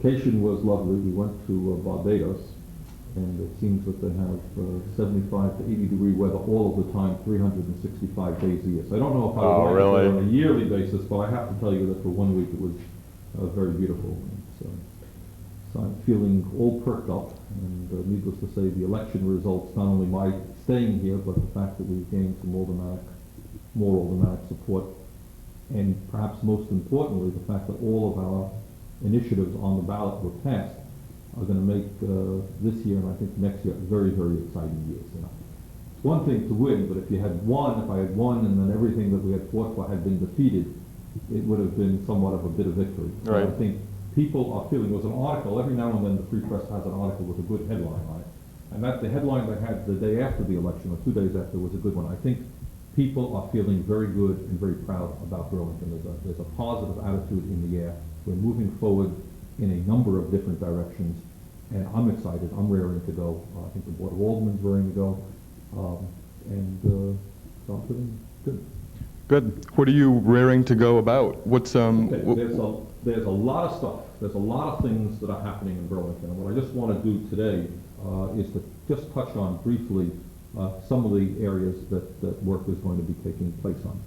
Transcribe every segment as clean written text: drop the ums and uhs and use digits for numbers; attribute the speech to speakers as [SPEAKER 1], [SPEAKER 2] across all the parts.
[SPEAKER 1] vacation was lovely. We went to Barbados, and it seems that they have 75 to 80 degree weather all of the time, 365 days a year. So I don't know if I would like
[SPEAKER 2] really?
[SPEAKER 1] it on a yearly basis, but I have to tell you that for 1 week it was very beautiful. So I'm feeling all perked up, and needless to say, the election results, not only my staying here, but the fact that we've gained some more automatic support, and perhaps most importantly, the fact that all of our initiatives on the ballot were passed are going to make this year and I think next year very, very exciting years. You know, it's one thing to win, but if I had won, and then everything that we had fought for had been defeated, it would have been somewhat of a bit of victory.
[SPEAKER 2] Right.
[SPEAKER 1] I think people are feeling. There was an article, every now and then the Free Press has an article with a good headline on it, and that the headline they had the day after the election, or 2 days after, was a good one. I think people are feeling very good and very proud about Burlington. There's a positive attitude in the air. We're moving forward in a number of different directions, and I'm excited. I'm raring to go. I think the Board of Aldermen's raring to go, so I'm feeling good.
[SPEAKER 2] Good. What are you raring to go about? What's
[SPEAKER 1] Okay, there's a lot of stuff. There's a lot of things that are happening in Burlington, and what I just want to do today is to just touch on briefly some of the areas that work is going to be taking place on.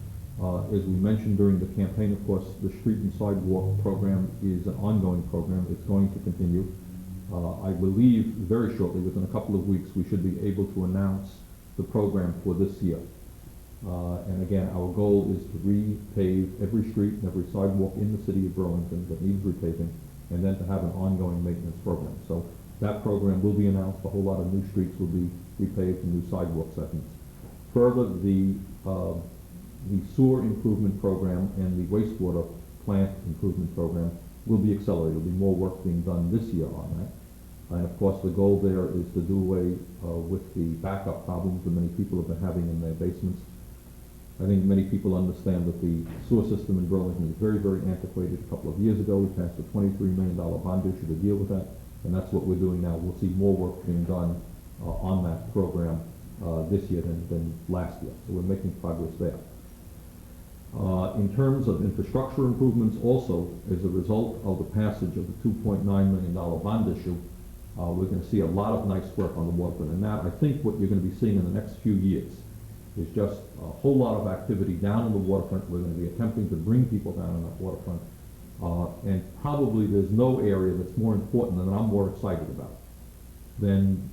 [SPEAKER 1] As we mentioned during the campaign, of course, the street and sidewalk program is an ongoing program. It's going to continue. I believe very shortly, within a couple of weeks, we should be able to announce the program for this year. And again, our goal is to repave every street and every sidewalk in the city of Burlington that needs repaving, and then to have an ongoing maintenance program. So that program will be announced. A whole lot of new streets will be repaved and new sidewalk segments. Further, the sewer improvement program and the wastewater plant improvement program will be accelerated. There will be more work being done this year on that. And of course, the goal there is to do away with the backup problems that many people have been having in their basements. I think many people understand that the sewer system in Burlington is very, very antiquated. A couple of years ago, we passed a $23 million bond issue to deal with that, and that's what we're doing now. We'll see more work being done on that program this year than last year. So we're making progress there. In terms of infrastructure improvements, also, as a result of the passage of the $2.9 million bond issue, we're going to see a lot of nice work on the waterfront. And that, I think, what you're going to be seeing in the next few years is just a whole lot of activity down on the waterfront. We're going to be attempting to bring people down on that waterfront. And probably there's no area that's more important and that I'm more excited about than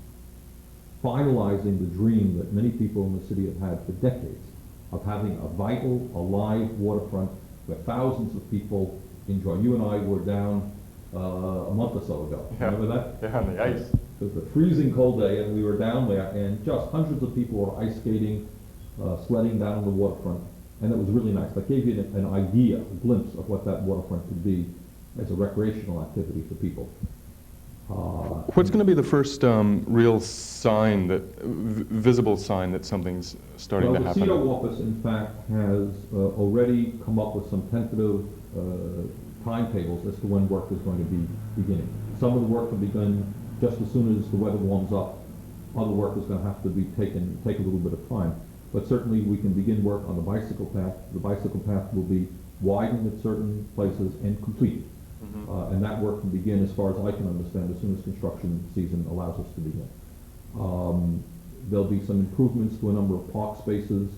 [SPEAKER 1] finalizing the dream that many people in the city have had for decades of having a vital, alive waterfront where thousands of people enjoy. You and I were down a month or so ago.
[SPEAKER 2] Yeah.
[SPEAKER 1] Remember that?
[SPEAKER 2] Yeah, on the ice.
[SPEAKER 1] It was a freezing cold day, and we were down there, and just hundreds of people were ice skating, sledding down on the waterfront, and it was really nice. That gave you an idea, a glimpse of what that waterfront could be as a recreational activity for people.
[SPEAKER 2] What's going to be the first real sign, visible sign that something's starting to happen?
[SPEAKER 1] The CO office, in fact, has already come up with some tentative timetables as to when work is going to be beginning. Some of the work will begin just as soon as the weather warms up. Other work is going to have to be take a little bit of time. But certainly we can begin work on the bicycle path. The bicycle path will be widened at certain places and completed. And that work can begin, as far as I can understand, as soon as construction season allows us to begin. There'll be some improvements to a number of park spaces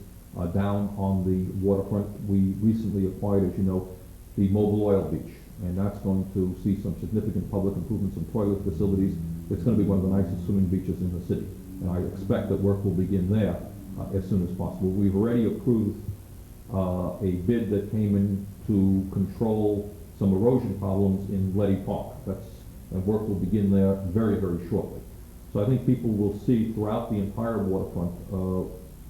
[SPEAKER 1] down on the waterfront. We recently acquired, as you know, the mobile oil beach, and that's going to see some significant public improvements, some toilet facilities. It's going to be one of the nicest swimming beaches in the city, and I expect that work will begin there as soon as possible. We've already approved a bid that came in to control some erosion problems in Letty Park. And work will begin there very, very shortly. So I think people will see throughout the entire waterfront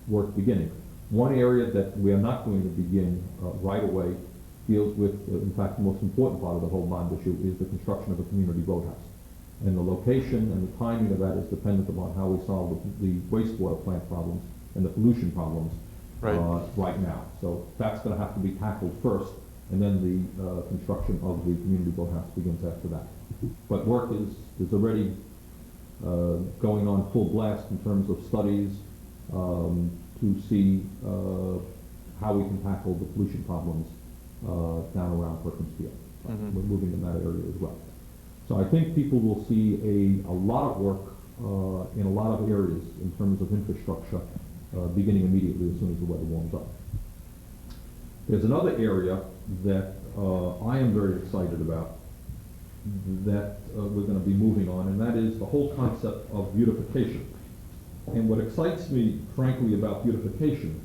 [SPEAKER 1] work beginning. One area that we are not going to begin right away deals with, in fact, the most important part of the whole bond issue is the construction of a community boathouse. And the location and the timing of that is dependent upon how we solve the wastewater plant problems and the pollution problems right now. So that's going to have to be tackled first, and then the construction of the community boathouse begins after that. But work is already going on full blast in terms of studies to see how we can tackle the pollution problems down around Perkins Field. We're moving in that area as well. So So I think people will see a lot of work in a lot of areas in terms of infrastructure beginning immediately as soon as the weather warms up. There's another area that I am very excited about that we're going to be moving on, and that is the whole concept of beautification. And what excites me, frankly, about beautification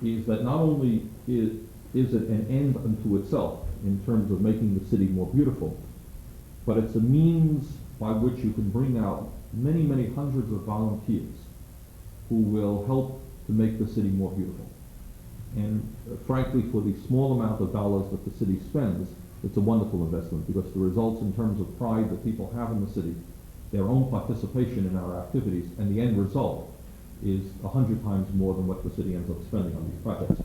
[SPEAKER 1] is that not only is it an end unto itself in terms of making the city more beautiful, but it's a means by which you can bring out many, many hundreds of volunteers who will help to make the city more beautiful. And frankly, for the small amount of dollars that the city spends, it's a wonderful investment because the results in terms of pride that people have in the city, their own participation in our activities, and the end result is 100 times more than what the city ends up spending on these projects.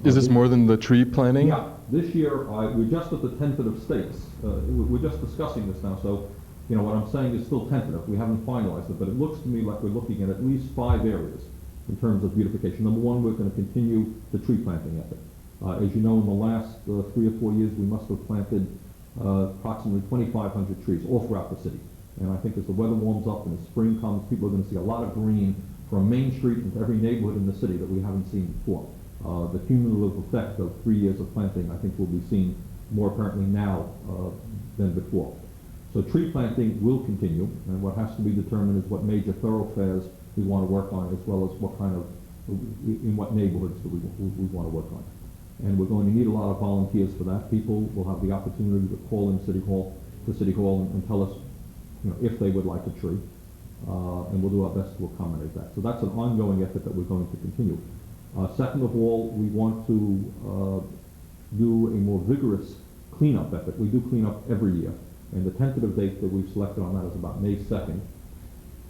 [SPEAKER 2] Is this more than the tree planting?
[SPEAKER 1] Yeah. This year, we're just at the tentative states. We're just discussing this now, so you know what I'm saying is still tentative. We haven't finalized it, but it looks to me like we're looking at least 5 areas in terms of beautification. Number one, we're going to continue the tree planting effort. As you know, in the last 3 or 4 years, we must have planted approximately 2,500 trees all throughout the city. And I think as the weather warms up and the spring comes, people are going to see a lot of green from Main Street into every neighborhood in the city that we haven't seen before. The cumulative effect of 3 years of planting, I think, will be seen more apparently now than before. So tree planting will continue, and what has to be determined is what major thoroughfares we want to work on, as well as what kind of, in what neighborhoods do we want to work on. And we're going to need a lot of volunteers for that. People will have the opportunity to call in City Hall, and tell us, you know, if they would like a tree, and we'll do our best to accommodate that. So that's an ongoing effort that we're going to continue. Second of all, we want to do a more vigorous cleanup effort. We do cleanup every year, and the tentative date that we've selected on that is about May 2nd,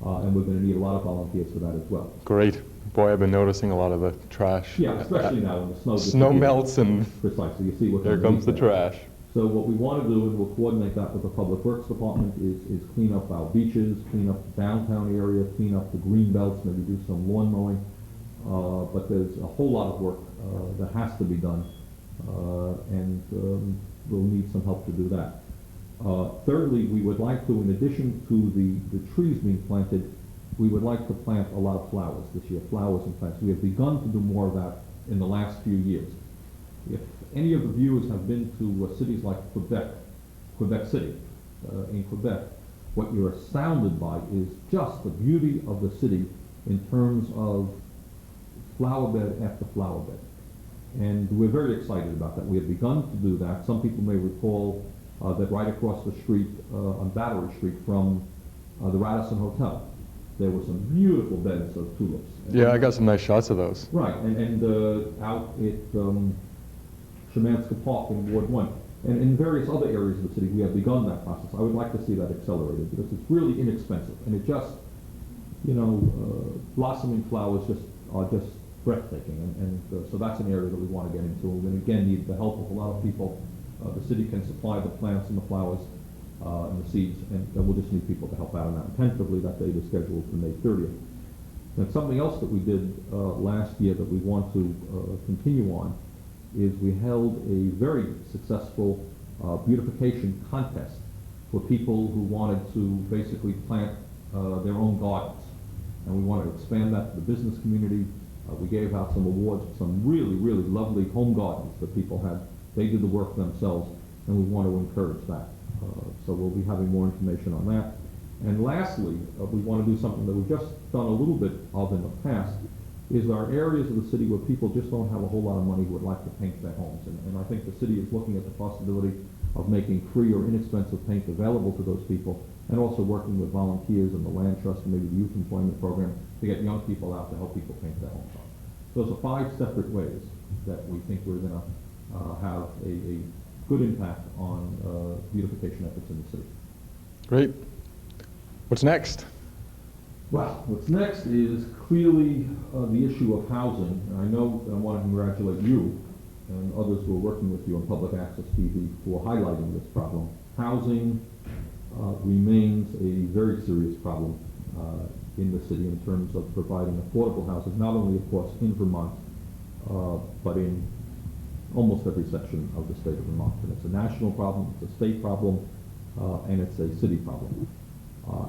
[SPEAKER 1] and we're going to need a lot of volunteers for that as well.
[SPEAKER 2] Great. Boy, I've been noticing a lot of the trash.
[SPEAKER 1] Yeah, especially now when the snow
[SPEAKER 2] Snow melts and
[SPEAKER 1] precisely. You see what
[SPEAKER 2] there comes the trash.
[SPEAKER 1] So what we want to do, and we'll coordinate that with the Public Works Department, is clean up our beaches, clean up the downtown area, clean up the green belts, maybe do some lawn mowing. But there's a whole lot of work that has to be done, and we'll need some help to do that. Thirdly, we would like to, in addition to the trees being planted, we would like to plant a lot of flowers this year, flowers and plants. We have begun to do more of that in the last few years. If any of the viewers have been to cities like Quebec City, in Quebec, what you're astounded by is just the beauty of the city in terms of flower bed after flower bed. And we're very excited about that. We have begun to do that. Some people may recall that right across the street on Battery Street from the Radisson Hotel, there were some beautiful beds of tulips.
[SPEAKER 2] Yeah, I got some nice shots of those.
[SPEAKER 1] Right, and out at Szymanska Park in Ward 1, and in various other areas of the city, we have begun that process. I would like to see that accelerated because it's really inexpensive, and it just, you know, blossoming flowers are just breathtaking, and so that's an area that we want to get into. We're going to again need the help of a lot of people. The city can supply the plants and the flowers and the seeds, and we'll just need people to help out on that. And tentatively, that date is scheduled for May 30th. And something else that we did last year that we want to continue on is we held a very successful beautification contest for people who wanted to basically plant their own gardens. And we want to expand that to the business community. We gave out some awards for some really, really lovely home gardens that people had. They did the work themselves, and we want to encourage that. So we'll be having more information on that. And lastly, we want to do something that we've just done a little bit of in the past, is there are areas of the city where people just don't have a whole lot of money who would like to paint their homes. And I think the city is looking at the possibility of making free or inexpensive paint available to those people, and also working with volunteers and the Land Trust and maybe the Youth Employment Program to get young people out to help people paint their homes. Those are 5 separate ways that we think we're going to have a good impact on beautification efforts in the city.
[SPEAKER 2] Great. What's next?
[SPEAKER 1] Well, what's next is clearly the issue of housing. And I know that I want to congratulate you and others who are working with you on Public Access TV for highlighting this problem. Housing remains a very serious problem in the city in terms of providing affordable housing, not only, of course, in Vermont, but in almost every section of the state of Vermont. And it's a national problem, it's a state problem, and it's a city problem.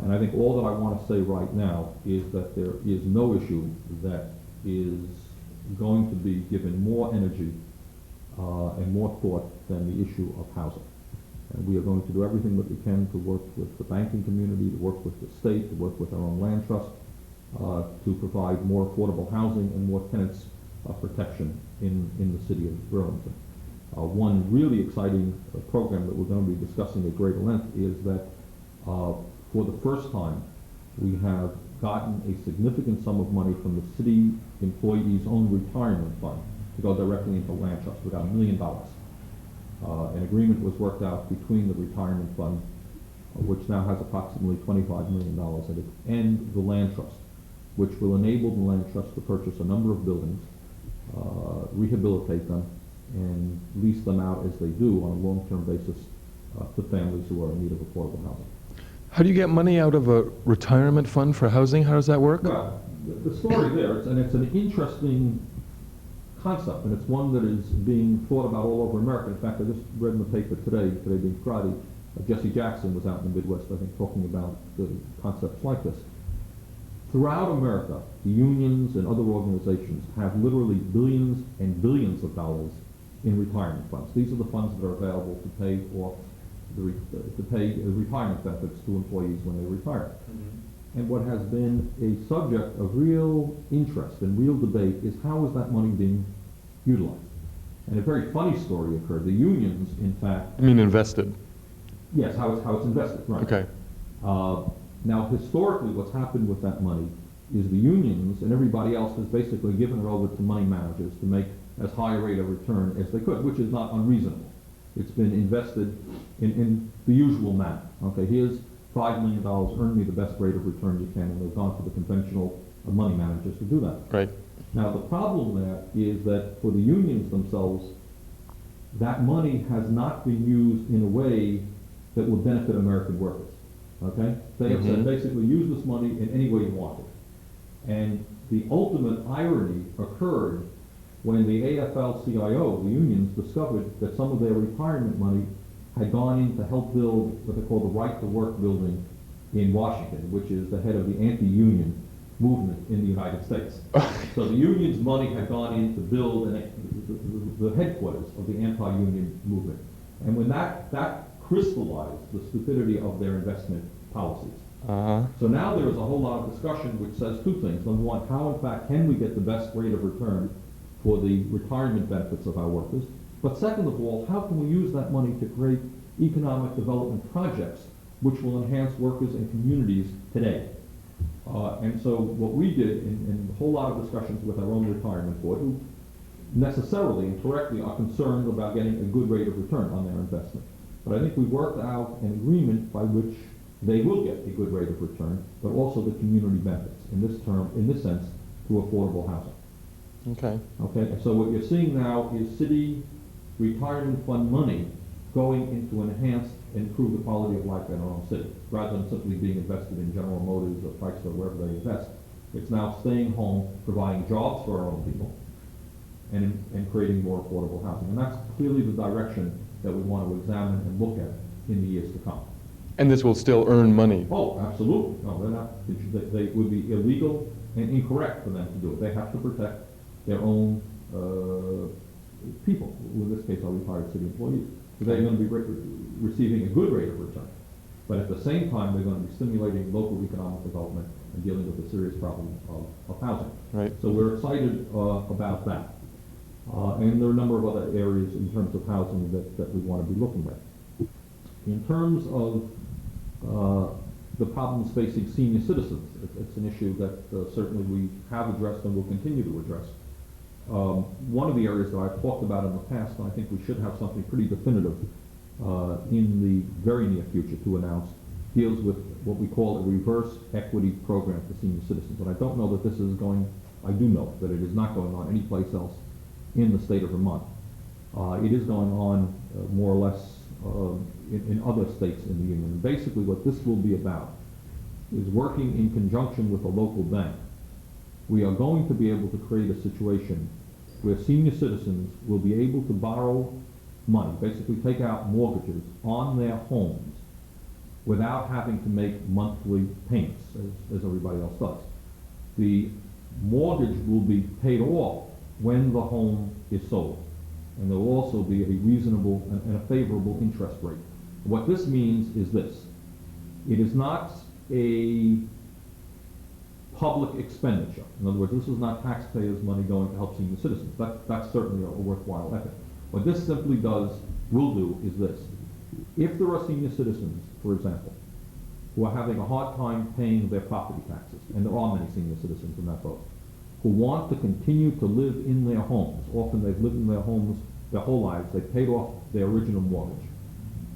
[SPEAKER 1] And I think all that I want to say right now is that there is no issue that is going to be given more energy and more thought than the issue of housing. And we are going to do everything that we can to work with the banking community, to work with the state, to work with our own land trust, to provide more affordable housing and more tenants protection in the city of Burlington. One really exciting program that we're going to be discussing at greater length is that for the first time we have gotten a significant sum of money from the city employees' own retirement fund to go directly into land trust. We got $1 million. An agreement was worked out between the retirement fund, which now has approximately $25 million in it, and the land trust, which will enable the land trust to purchase a number of buildings, rehabilitate them, and lease them out as they do on a long-term basis to families who are in need of affordable housing.
[SPEAKER 2] How do you get money out of a retirement fund for housing? How does that work?
[SPEAKER 1] Well, the story there, it's an interesting concept, and it's one that is being thought about all over America. In fact, I just read in the paper today being Friday, Jesse Jackson was out in the Midwest, I think, talking about the concepts like this. Throughout America, the unions and other organizations have literally billions and billions of dollars in retirement funds. These are the funds that are available to pay off to pay retirement benefits to employees when they retire. Mm-hmm. And what has been a subject of real interest and real debate is how is that money being utilized? And a very funny story occurred. The unions, in fact...
[SPEAKER 2] I mean invested.
[SPEAKER 1] Yes, how it's invested, right.
[SPEAKER 2] Okay.
[SPEAKER 1] Now, historically, what's happened with that money is the unions and everybody else has basically given it over to money managers to make as high a rate of return as they could, which is not unreasonable. It's been invested in the usual manner. Okay, here's $5 million, earn me the best rate of return you can, and they've gone to the conventional money managers to do that.
[SPEAKER 2] Right.
[SPEAKER 1] Now, the problem there is that for the unions themselves, that money has not been used in a way that would benefit American workers. Okay? They have said, basically, use this money in any way you want it. And the ultimate irony occurred when the AFL-CIO, the unions, discovered that some of their retirement money had gone in to help build what they call the Right to Work building in Washington, which is the head of the anti-union movement in the United States. So the union's money had gone in to build the headquarters of the anti-union movement. And when that crystallized the stupidity of their investment policies. So now there is a whole lot of discussion which says two things. Number one, how in fact can we get the best rate of return for the retirement benefits of our workers? But second of all, how can we use that money to create economic development projects which will enhance workers and communities today? And so what we did in a whole lot of discussions with our own retirement board, who necessarily and correctly are concerned about getting a good rate of return on their investment. But I think we worked out an agreement by which they will get a good rate of return, but also the community benefits, in this sense, through affordable housing.
[SPEAKER 2] Okay.
[SPEAKER 1] Okay, and so what you're seeing now is city retirement fund money going into enhance and improve the quality of life in our own city, rather than simply being invested in General Motors or Chrysler, wherever they invest. It's now staying home, providing jobs for our own people, and creating more affordable housing. And that's clearly the direction that we want to examine and look at in the years to come.
[SPEAKER 2] And this will still earn money?
[SPEAKER 1] Oh, absolutely. No, they're not. They would be illegal and incorrect for them to do it. They have to protect their own people, who in this case are retired city employees. So they're going to be receiving a good rate of return. But at the same time, they're going to be stimulating local economic development and dealing with the serious problem of housing.
[SPEAKER 2] Right.
[SPEAKER 1] So we're excited about that. And there are a number of other areas in terms of housing that we want to be looking at. In terms of the problems facing senior citizens, it's an issue that certainly we have addressed and will continue to address. One of the areas that I've talked about in the past, and I think we should have something pretty definitive in the very near future to announce, deals with what we call a reverse equity program for senior citizens. And I don't know that this is going, I do know that it is not going on anyplace else in the state of Vermont. It is going on more or less in other states in the union. And basically what this will be about is working in conjunction with a local bank. We are going to be able to create a situation where senior citizens will be able to borrow money, basically take out mortgages on their homes without having to make monthly payments, as everybody else does. The mortgage will be paid off when the home is sold, and there will also be a reasonable and a favorable interest rate. What this means is this: it is not a public expenditure. In other words, this is not taxpayers' money going to help senior citizens. That's certainly a worthwhile effort. What this simply will do is this: if there are senior citizens, for example, who are having a hard time paying their property taxes, and there are many senior citizens in that boat, who want to continue to live in their homes. Often they've lived in their homes their whole lives, they've paid off their original mortgage,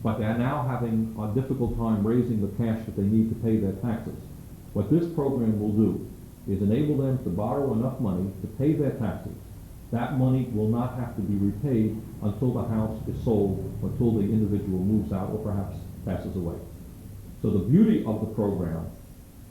[SPEAKER 1] but they're now having a difficult time raising the cash that they need to pay their taxes. What this program will do is enable them to borrow enough money to pay their taxes. That money will not have to be repaid until the house is sold, until the individual moves out or perhaps passes away. So the beauty of the program,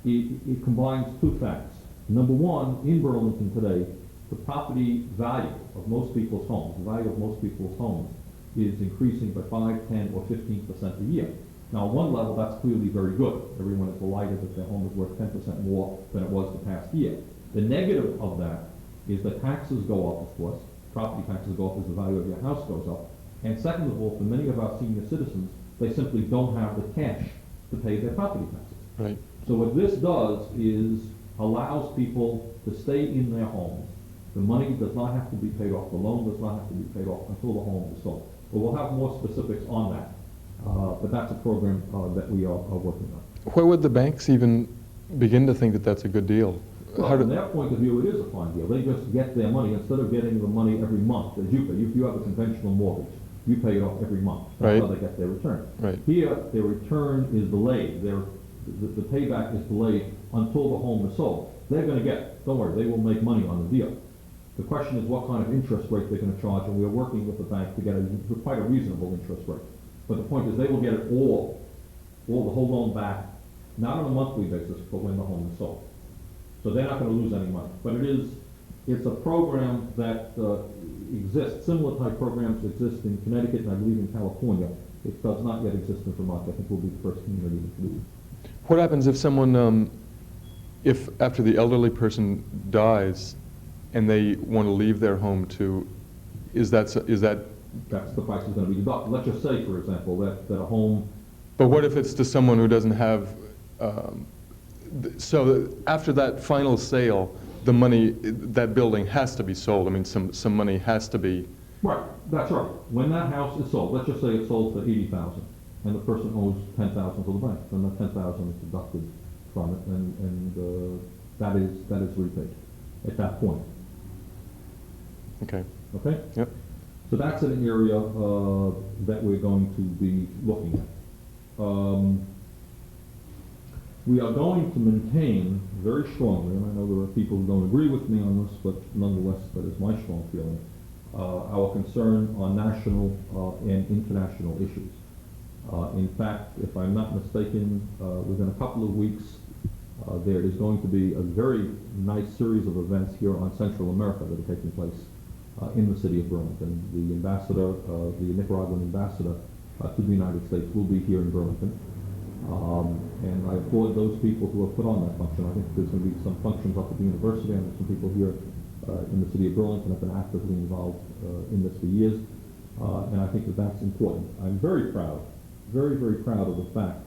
[SPEAKER 1] it combines two facts. Number one, in Burlington today, the property value of most people's homes, the value of most people's homes is increasing by 5, 10, or 15% a year. Now, on one level, that's clearly very good. Everyone is delighted that their home is worth 10% more than it was the past year. The negative of that is that taxes go up, of course. Property taxes go up as the value of your house goes up. And second of all, for many of our senior citizens, they simply don't have the cash to pay their property taxes.
[SPEAKER 2] Right.
[SPEAKER 1] So what this does is allows people to stay in their homes. The money does not have to be paid off. The loan does not have to be paid off until the home is sold. But we'll have more specifics on that. But that's a program that we are working on.
[SPEAKER 2] Where would the banks even begin to think that that's a good deal?
[SPEAKER 1] Well, from their point of view, it is a fine deal. They just get their money instead of getting the money every month as you pay. If you have a conventional mortgage, you pay it off every month. That's
[SPEAKER 2] Right.
[SPEAKER 1] how they get their return.
[SPEAKER 2] Right.
[SPEAKER 1] Here, their return is delayed. The payback is delayed until the home is sold. They're going to get it. Don't worry, they will make money on the deal. The question is what kind of interest rate they're going to charge, and we are working with the bank to get quite a reasonable interest rate. But the point is they will get it all the whole loan back, not on a monthly basis, but when the home is sold. So they're not going to lose any money. But it's a program that exists. Similar type programs exist in Connecticut and I believe in California. It does not yet exist in Vermont. I think we'll be the first community to do it.
[SPEAKER 2] What happens if someone, if after the elderly person dies and they want to leave their home to, is that
[SPEAKER 1] That's the price is going to be deducted. Let's just say, for example, that a home.
[SPEAKER 2] But what if it's to someone who doesn't have, so after that final sale, the money, that building has to be sold. I mean, some money has to be.
[SPEAKER 1] Right, that's right. When that house is sold, let's just say it's sold for $80,000, and the person owes $10,000 to the bank, then that $10,000 is deducted from it, and that is repaid at that point.
[SPEAKER 2] Okay.
[SPEAKER 1] Okay?
[SPEAKER 2] Yep.
[SPEAKER 1] So that's an area that we're going to be looking at. We are going to maintain very strongly, and I know there are people who don't agree with me on this, but nonetheless, that is my strong feeling, our concern on national and international issues. In fact, if I'm not mistaken, within a couple of weeks, there is going to be a very nice series of events here on Central America that are taking place in the city of Burlington. The ambassador, the Nicaraguan ambassador to the United States will be here in Burlington. And I applaud those people who have put on that function. I think there's going to be some functions up at the university, and some people here in the city of Burlington have been actively involved in this for years. And I think that that's important. I'm very proud, very, very proud of the fact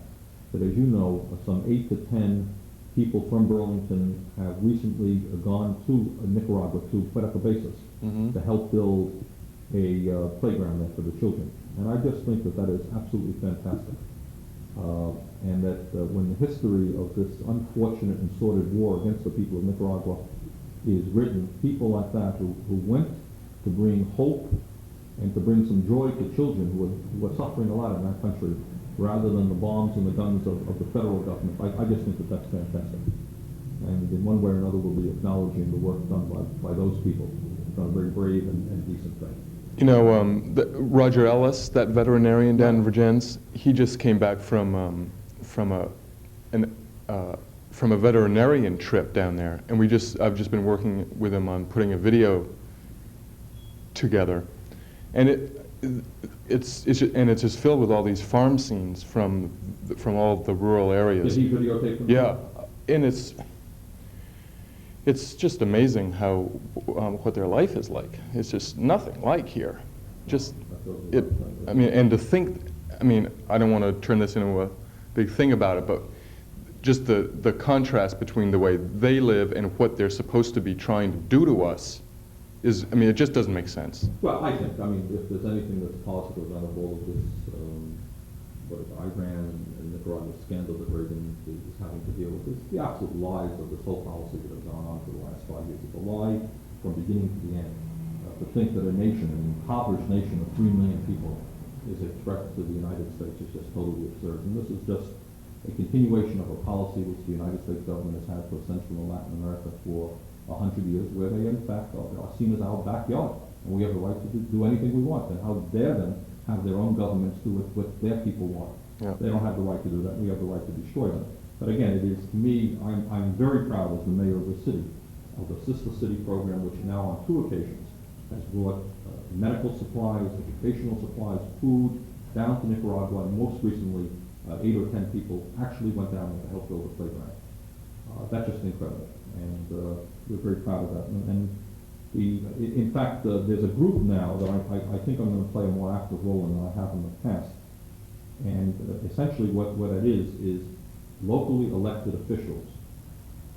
[SPEAKER 1] that, as you know, some 8 to 10 people from Burlington have recently gone to Nicaragua, to Puerto Cabezas, to help build a playground there for the children. And I just think that that is absolutely fantastic. And that when the history of this unfortunate and sordid war against the people of Nicaragua is written, people like that who went to bring hope and to bring some joy to children who are suffering a lot in that country, rather than the bombs and the guns of the federal government, I just think that that's fantastic. And in one way or another, we'll be acknowledging the work done by those people. It's done a very brave and decent thing.
[SPEAKER 2] You know, Roger Ellis, that veterinarian down in Virgins, he just came back from a veterinarian trip down there, and I've just been working with him on putting a video together, and and it's just filled with all these farm scenes from all the rural areas.
[SPEAKER 1] Did he videotape them?
[SPEAKER 2] Yeah, and it's just amazing how what their life is like. It's just nothing like here. Just it. I mean, and to think. I mean, I don't want to turn this into a big thing about it, but just the contrast between the way they live and what they're supposed to be trying to do to us is. I mean, it just doesn't make sense.
[SPEAKER 1] Well, I think. I mean, if there's anything that's positive out of all of this, what is Iran and Nicaragua scandal that Reagan is having to deal with, is the absolute lies of this whole policy that have gone on for the last 5 years. It's a lie from beginning to the end. To think that a nation, an impoverished nation of 3 million people, is a threat to the United States is just totally absurd. And this is just a continuation of a policy which the United States government has had for Central and Latin America for 100 years, where they in fact are seen as our backyard, and we have the right to do anything we want. And how dare them have their own governments do what their people want?
[SPEAKER 2] Yeah.
[SPEAKER 1] They don't have the right to do that. We have the right to destroy them. But again, it is, to me, I'm very proud as the mayor of the city, of the Sister City program, which now on 2 occasions has brought medical supplies, educational supplies, food down to Nicaragua, and most recently 8 or 10 people actually went down there to help build a playground. That's just incredible, and we're very proud of that. And in fact, there's a group now that I think I'm going to play a more active role in than I have in the past. And essentially what it is locally elected officials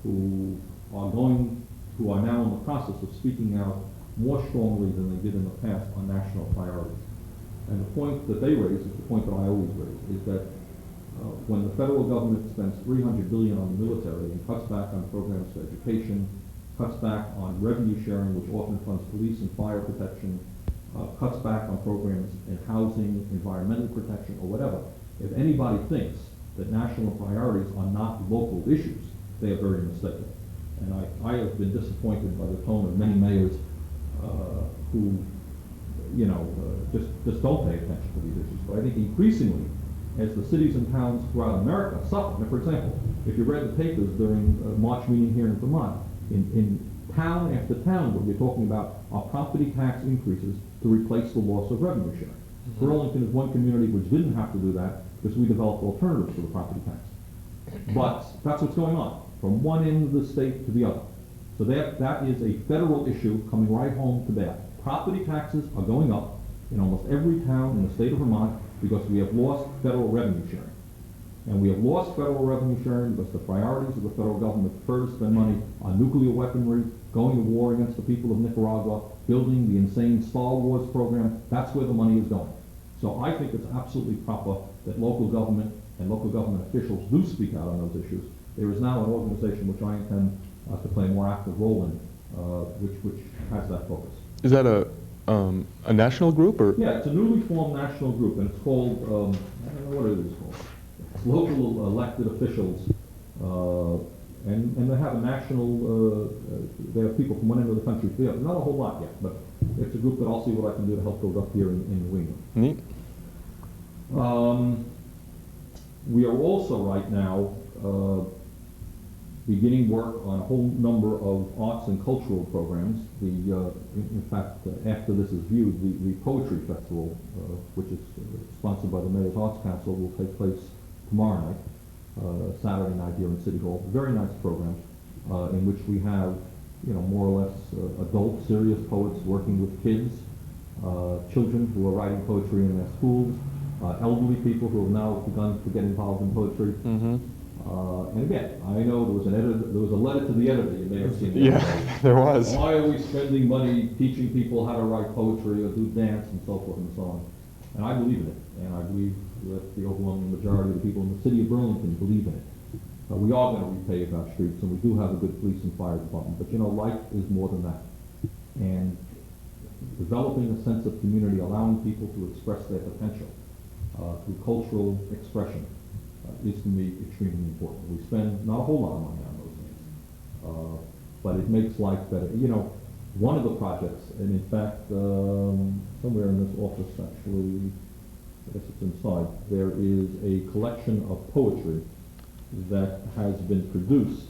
[SPEAKER 1] who are now in the process of speaking out more strongly than they did in the past on national priorities. And the point that they raise is the point that I always raise, is that when the federal government spends $300 billion on the military and cuts back on programs for education, cuts back on revenue sharing, which often funds police and fire protection, cuts back on programs in housing, environmental protection, or whatever, if anybody thinks that national priorities are not local issues, they are very mistaken. And I have been disappointed by the tone of many mayors who, just don't pay attention to these issues. But I think increasingly, as the cities and towns throughout America suffer, now, for example, if you read the papers during a March meeting here in Vermont, in town after town, what you're talking about are property tax increases to replace the loss of revenue sharing. Mm-hmm. Burlington is one community which didn't have to do that because we developed alternatives to the property tax. But that's what's going on, from one end of the state to the other. So that is a federal issue coming right home to bear. Property taxes are going up in almost every town in the state of Vermont because we have lost federal revenue sharing. And we have lost federal revenue sharing because the priorities of the federal government prefer to spend money on nuclear weaponry, going to war against the people of Nicaragua, building the insane Star Wars program. That's where the money is going. So I think it's absolutely proper that local government and local government officials do speak out on those issues. There is now an organization which I intend to play a more active role in, which has that focus.
[SPEAKER 2] Is that a national group, or?
[SPEAKER 1] Yeah, it's a newly formed national group, and it's called, I don't know what it is called. It's local elected officials, and they have a national, they have people from one end of the country to the other. Not a whole lot yet, but it's a group that I'll see what I can do to help build up here in New England.
[SPEAKER 2] Neat.
[SPEAKER 1] We are also right now beginning work on a whole number of arts and cultural programs. In fact, after this is viewed, the Poetry Festival, which is sponsored by the Mayor's Arts Council, will take place tomorrow night, Saturday night here in City Hall. Very nice program in which we have, more or less adult, serious poets working with kids, children who are writing poetry in their schools, elderly people who have now begun to get involved in poetry. Mm-hmm. And again, I know there was a letter to the editor, you may have seen that.
[SPEAKER 2] Yeah, there was.
[SPEAKER 1] Why are we spending money teaching people how to write poetry or do dance and so forth and so on? And I believe in it, and I believe that the overwhelming majority of the people in the city of Burlington believe in it. We are going to repave our streets, and we do have a good police and fire department, but life is more than that. And developing a sense of community, allowing people to express their potential through cultural expression is to me extremely important. We spend not a whole lot of money on those things, but it makes life better. One of the projects, and in fact, somewhere in this office actually, I guess it's inside, there is a collection of poetry that has been produced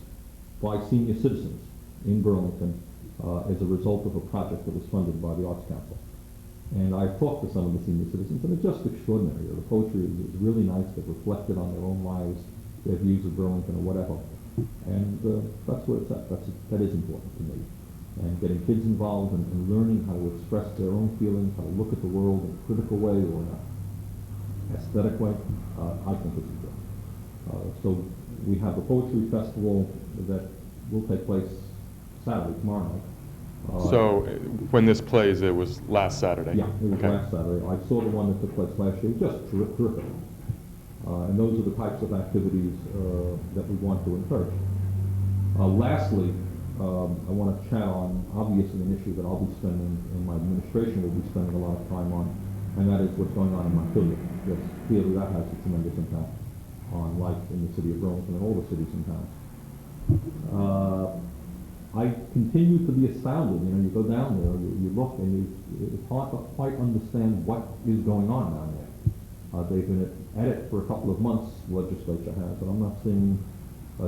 [SPEAKER 1] by senior citizens in Burlington as a result of a project that was funded by the Arts Council. And I've talked to some of the senior citizens, and it's just extraordinary. The poetry is really nice. They've reflected on their own lives, their views of Burlington or whatever. And that's where it's at. That is important to me. And getting kids involved and learning how to express their own feelings, how to look at the world in a critical way or in an aesthetic way, I think is important. So we have the Poetry Festival that will take place Saturday, tomorrow night.
[SPEAKER 2] So when this plays, it was last Saturday?
[SPEAKER 1] Yeah, it was
[SPEAKER 2] Okay.
[SPEAKER 1] last Saturday. I saw the one that took place last year. It was just terrific. And those are the types of activities that we want to encourage. Lastly, I want to chat on, obviously, an issue that I'll be spending, and my administration will be spending a lot of time on, and that is what's going on in Montpelier. Yes, clearly that has a tremendous impact on life in the city of Burlington and all the cities and towns. I continue to be astounded. You know, you go down there, you look, and it's hard to quite understand what is going on down there. They've been at it for a couple of months, the legislature has, but I'm not seeing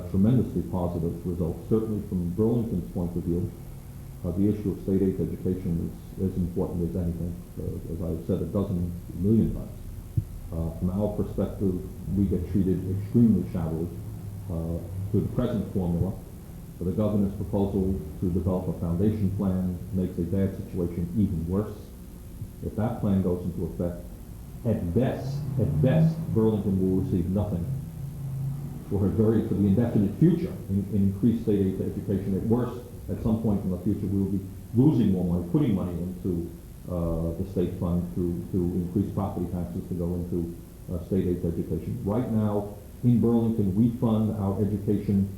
[SPEAKER 1] tremendously positive results. Certainly from Burlington's point of view, the issue of state aid education is as important as anything, as I've said a million times. From our perspective, we get treated extremely shabbily through the present formula. The governor's proposal to develop a foundation plan makes a bad situation even worse. If that plan goes into effect, at best, Burlington will receive nothing for the indefinite future in increased state aid to education. At worst, at some point in the future, we will be losing more money, putting money into the state fund to increase property taxes to go into state aid to education. Right now, in Burlington, we fund our education,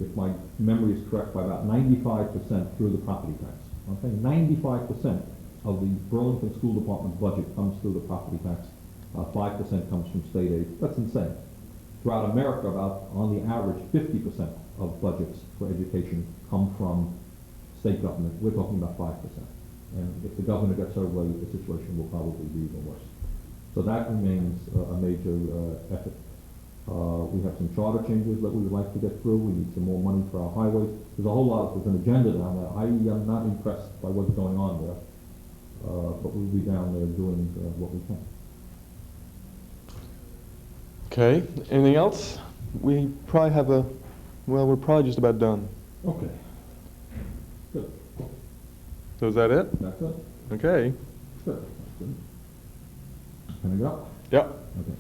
[SPEAKER 1] if my memory is correct, by about 95% through the property tax. Okay, 95% of the Burlington School Department budget comes through the property tax. 5% comes from state aid. That's insane. Throughout America, about on the average, 50% of budgets for education come from state government. We're talking about 5%. And if the governor gets her way, the situation will probably be even worse. So that remains a major effort. We have some charter changes that we would like to get through. We need some more money for our highways. There's an agenda down there. I am not impressed by what's going on there, but we'll be down there doing what we can.
[SPEAKER 2] Okay, anything else? We probably have we're probably just about done.
[SPEAKER 1] Okay. Good.
[SPEAKER 2] So is that it?
[SPEAKER 1] That's it.
[SPEAKER 2] Okay.
[SPEAKER 1] Good. That's good. Can I go?
[SPEAKER 2] Yep.
[SPEAKER 1] Okay.